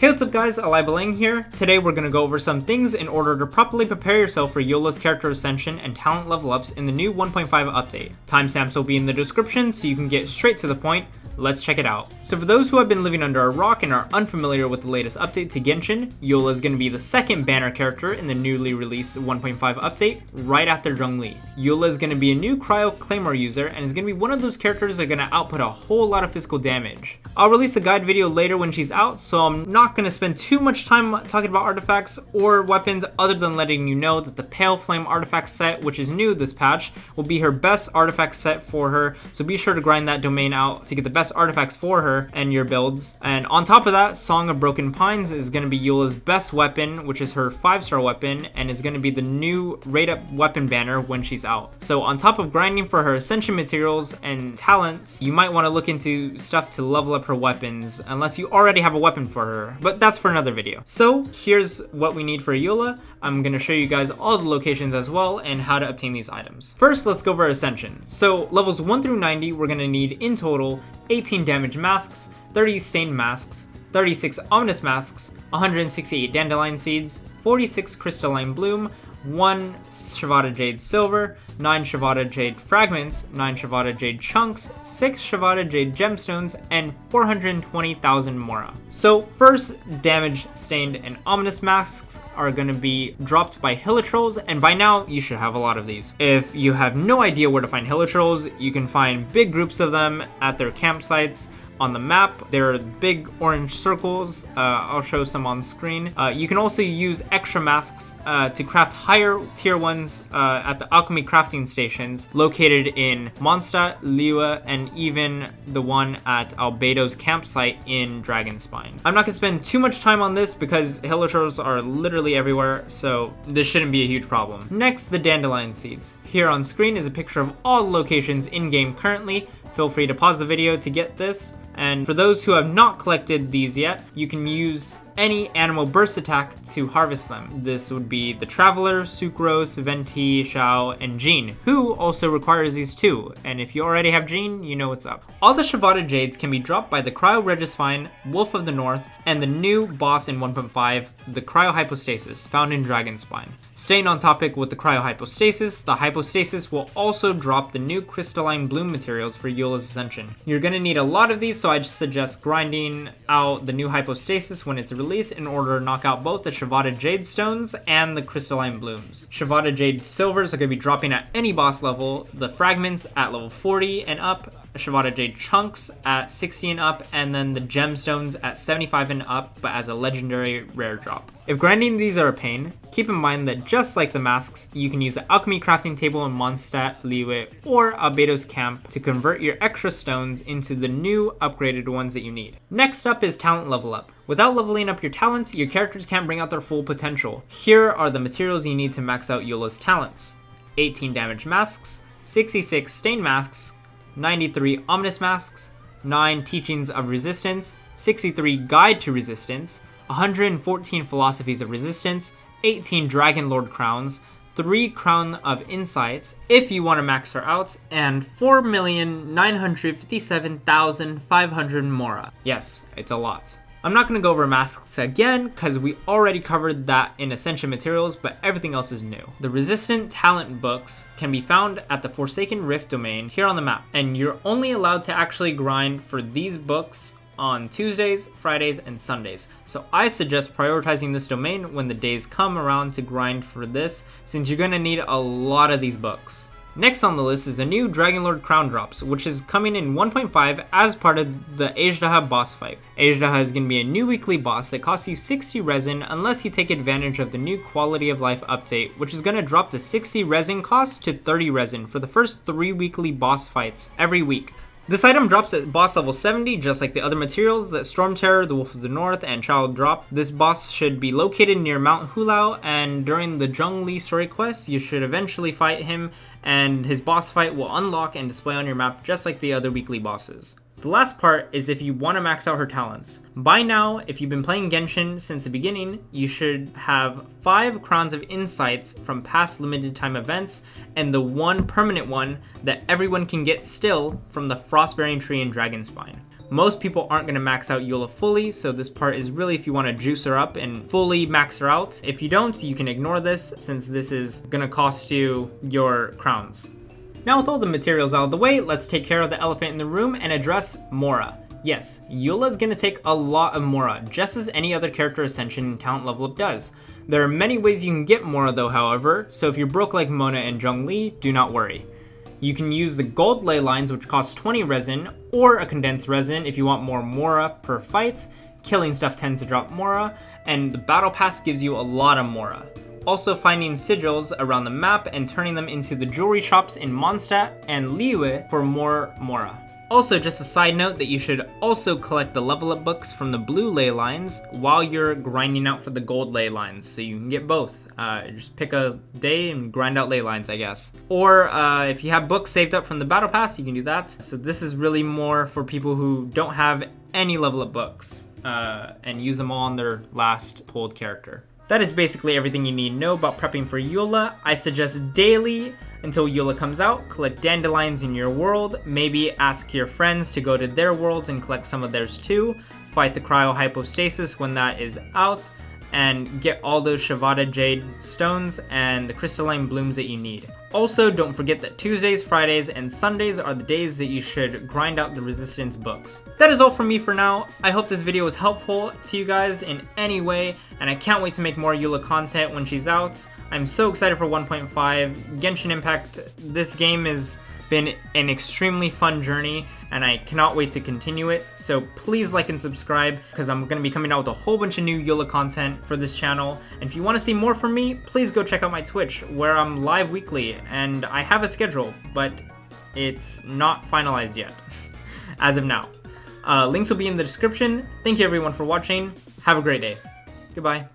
Hey, what's up guys, Alibalang here. Today we're going to go over some things in order to properly prepare yourself for Eula's character ascension and talent level ups in the new 1.5 update. Timestamps will be in the description so you can get straight to the point. Let's check it out. So for those who have been living under a rock and are unfamiliar with the latest update to Genshin, Eula is going to be the second banner character in the newly released 1.5 update, right after Zhongli. Eula is going to be a new Cryo Claymore user and is going to be one of those characters that are going to output a whole lot of physical damage. I'll release a guide video later when she's out, so I'm not going to spend too much time talking about artifacts or weapons other than letting you know that the Pale Flame artifact set, which is new this patch, will be her best artifact set for her, so be sure to grind that domain out to get the best artifacts for her and your builds. And on top of that, Song of Broken Pines is going to be Eula's best weapon, which is her 5-star weapon, and is going to be the new rate up weapon banner when she's out. So on top of grinding for her Ascension materials and talents, you might want to look into stuff to level up her weapons, unless you already have a weapon for her, but that's for another video. So here's what we need for Eula. I'm going to show you guys all the locations as well and how to obtain these items. First, let's go over Ascension. So levels 1 through 90, we're going to need in total 18 damage masks, 30 stained masks, 36 ominous masks, 168 dandelion seeds, 46 crystalline bloom, 1 Shivada jade silver, 9 Shivada jade fragments, 9 Shivada jade chunks, 6 Shivada jade gemstones, and 420,000 Mora. So first, damage stained and ominous masks are going to be dropped by Hilicurls, and by now you should have a lot of these. If you have no idea where to find Hilicurls, you can find big groups of them at their campsites. On the map, there are big orange circles. I'll show some on screen. You can also use extra masks to craft higher tier ones at the alchemy crafting stations located in Mondstadt, Liwa, and even the one at Albedo's campsite in Dragonspine. I'm not going to spend too much time on this because Hilicurls are literally everywhere, so this shouldn't be a huge problem. Next, the dandelion seeds. Here on screen is a picture of all the locations in-game currently. Feel free to pause the video to get this. And for those who have not collected these yet, you can use any animal burst attack to harvest them. This would be the Traveler, Sucrose, Venti, Xiao, and Jean, who also requires these too. And if you already have Jean, you know what's up. All the Shivada Jades can be dropped by the Cryo Regisfine, Wolf of the North, and the new boss in 1.5, the Cryo Hypostasis, found in Dragonspine. Staying on topic with the Cryo Hypostasis, the Hypostasis will also drop the new Crystalline Bloom materials for Eula's Ascension. You're going to need a lot of these, so I just suggest grinding out the new Hypostasis when it's released in order to knock out both the Shivada Jade Stones and the Crystalline Blooms. Shivada Jade Silvers are going to be dropping at any boss level, the Fragments at level 40 and up, Shivada Jade Chunks at 60 and up, and then the Gemstones at 75 and up, but as a legendary rare drop. If grinding these are a pain, keep in mind that just like the masks, you can use the alchemy crafting table in Mondstadt, Liwa, or Albedo's camp to convert your extra stones into the new upgraded ones that you need. Next up is talent level up. Without leveling up your talents, your characters can't bring out their full potential. Here are the materials you need to max out Eula's talents. 18 damage masks, 66 stained masks, 93 ominous masks, 9 teachings of resistance, 63 guide to resistance, 114 philosophies of resistance, 18 dragon lord crowns, 3 crown of insights if you want to max her out, and 4,957,500 Mora. Yes, it's a lot. I'm not going to go over masks again because we already covered that in Ascension materials, but everything else is new. The Resistant Talent books can be found at the Forsaken Rift domain here on the map, and you're only allowed to actually grind for these books on Tuesdays, Fridays, and Sundays. So I suggest prioritizing this domain when the days come around to grind for this, since you're going to need a lot of these books. Next on the list is the new Dragonlord Crown Drops, which is coming in 1.5 as part of the Azdaha boss fight. Azdaha is going to be a new weekly boss that costs you 60 resin unless you take advantage of the new Quality of Life update, which is going to drop the 60 resin cost to 30 resin for the first 3 weekly boss fights every week. This item drops at boss level 70, just like the other materials that Storm Terror, the Wolf of the North, and Child drop. This boss should be located near Mount Hulao, and during the Zhongli story quest, you should eventually fight him, and his boss fight will unlock and display on your map just like the other weekly bosses. The last part is if you want to max out her talents. By now, if you've been playing Genshin since the beginning, you should have 5 Crowns of Insights from past limited time events, and the 1 permanent one that everyone can get still from the Frostbearing Tree in Dragonspine. Most people aren't going to max out Eula fully, so this part is really if you want to juice her up and fully max her out. If you don't, you can ignore this since this is going to cost you your crowns. Now with all the materials out of the way, let's take care of the elephant in the room and address Mora. Yes, Eula is going to take a lot of Mora, just as any other character Ascension and talent level up does. There are many ways you can get Mora though, however, so if you're broke like Mona and Zhongli, do not worry. You can use the gold ley lines, which cost 20 resin, or a condensed resin if you want more Mora per fight. Killing stuff tends to drop Mora, and the battle pass gives you a lot of Mora. Also finding sigils around the map and turning them into the jewelry shops in Mondstadt and Liyue for more Mora. Also, just a side note that you should also collect the level up books from the blue ley lines while you're grinding out for the gold ley lines, so you can get both. Just pick a day and grind out ley lines, I guess. Or if you have books saved up from the battle pass, you can do that. So this is really more for people who don't have any level up books and use them all on their last pulled character. That is basically everything you need to know about prepping for Eula. I suggest daily until Eula comes out, collect dandelions in your world, maybe ask your friends to go to their worlds and collect some of theirs too, fight the Cryo Hypostasis when that is out, and get all those Shivada jade stones and the crystalline blooms that you need. Also, don't forget that Tuesdays, Fridays, and Sundays are the days that you should grind out the resistance books. That is all from me for now. I hope this video was helpful to you guys in any way, and I can't wait to make more Eula content when she's out. I'm so excited for 1.5. Genshin Impact, this game has been an extremely fun journey, and I cannot wait to continue it. So please like and subscribe, because I'm going to be coming out with a whole bunch of new Eula content for this channel. And if you want to see more from me, please go check out my Twitch, where I'm live weekly, and I have a schedule, but it's not finalized yet, as of now. Links will be in the description. Thank you everyone for watching. Have a great day. Goodbye.